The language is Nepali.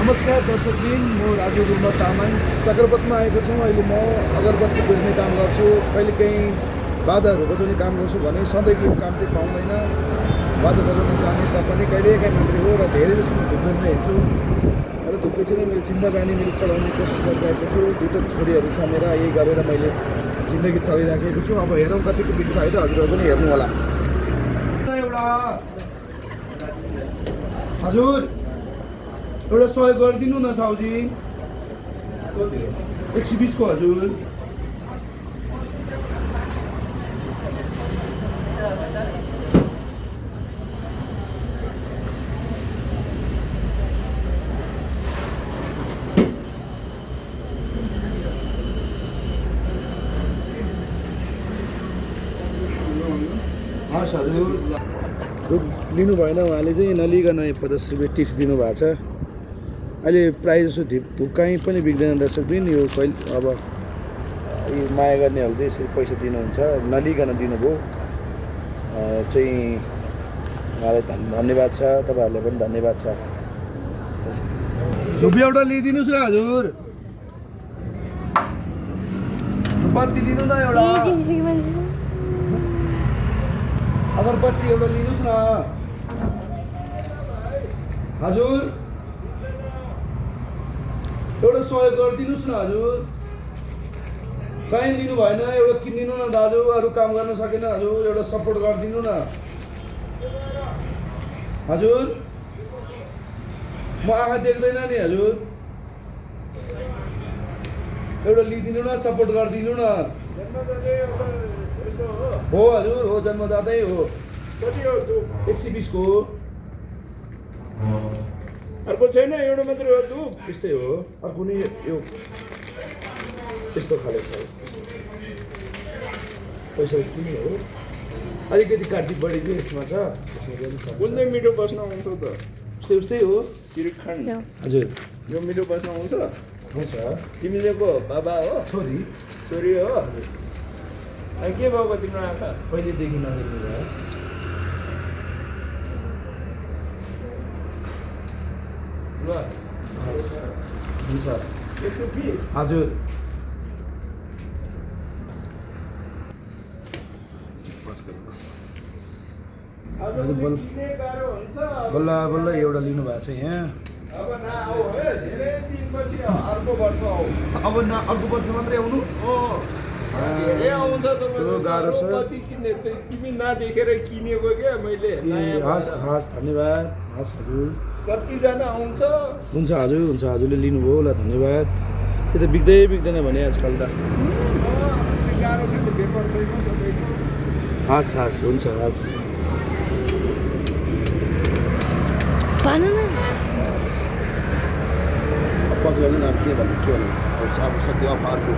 नमस्कार दर्शकबिन, म राजु गुरुङ तामाङ चक्रपथमा आएको छु। अहिले म अगरबत्ती बेच्ने काम गर्छु। कहिलेकाहीँ बाजाहरू बजाउने काम गर्छु भने सधैँ यो काम चाहिँ पाउँदैन। बाजा बजाउन जाने तापनि कहिलेकाहीँ मात्रै हो र धेरै जस्तो धुप बेच्न हिँड्छु। र धुप बेचेर मेरो जिन्दगानी मैले चलाउने कोसिस गरिरहेको छु। दुईवटा छोरीहरू छ मेरा, यही गरेर मैले जिन्दगी चलाइराखेको छु। अब हेरौँ कतिको बिग्छ है त, हजुरहरू पनि हेर्नु होला। एउटा हजुर एउटा सहयोग गरिदिनु न साउजी, 120 को हजुर। हस् हजुर, धुप लिनु भएन उहाँले चाहिँ नलिकन 50 रुपियाँ टिप्स दिनुभएको छ। अहिले प्रायः जसो धुप कहीँ पनि बिग्दैन दर्शकबिन। यो कहिले अब यो माया गर्नेहरू चाहिँ यसरी पैसा दिनुहुन्छ, नलिकन दिनुभयो चाहिँ उहाँलाई धन्यवाद छ। तपाईँहरूलाई पनि धन्यवाद छ। धुप एउटा ल्याइदिनुहोस् न हजुर, बत्ती दिनु न एउटा, अगरबत्ती एउटा लिनुहोस् न हजुर। एउटा सहयोग गरिदिनुहोस् न हजुर, कहीँ लिनु भएन, एउटा किनिदिनु न दाजु। अरू काम गर्न सकेन हजुर, एउटा सपोर्ट गरिदिनु न हजुर। म आँखा देख्दैन नि हजुर, एउटा लिइदिनु न, सपोर्ट गरिदिनु न। हो हजुर, हो जन्मदातै हो। 120 को अर्को छैन, एउटा मात्रै हो धुप। त्यस्तै हो, अर्को नि यो यस्तो खाले छ। पैसा किन हो, अलिकति काटी बढी चाहिँ यसमा छ। कुन चाहिँ मिठो बस्न आउँछ त? उस्तै उस्तै हो श्रीखण्ड हजुर। यो मिठो बस्न आउँछ? हुन्छ। तिमीले को बाबा हो? छोरी छोरी हो? अनि के भएको तिम्रो आँखा? पहिलेदेखि नदेख्नु भयो। ल हुन्छ 120 हजुर। बल्ल बल्ल एउटा लिनु भएको छ यहाँ। अब नआऊ है, धेरै दिनपछि अर्को वर्ष आऊ। अब न अर्को वर्ष मात्रै आउनु। धेरै आउँछ त्यो गाह्रो छ। कति किन्ने तिमी नदेखेर किनेको क्या मैले। हस् हस्, धन्यवाद। हस् हजुर, कतिजना आउँछ? हुन्छ हजुर, हुन्छ। हजुरले लिनुभयो ल, धन्यवाद। त्यो त बिग्दैन भने आजकल त। गाह्रो छ नि, पेपर छैन सबैको। हस् हस्, हुन्छ हस्। पछि गर्नु न, के भन्नु अब सक्यो अब अर्को।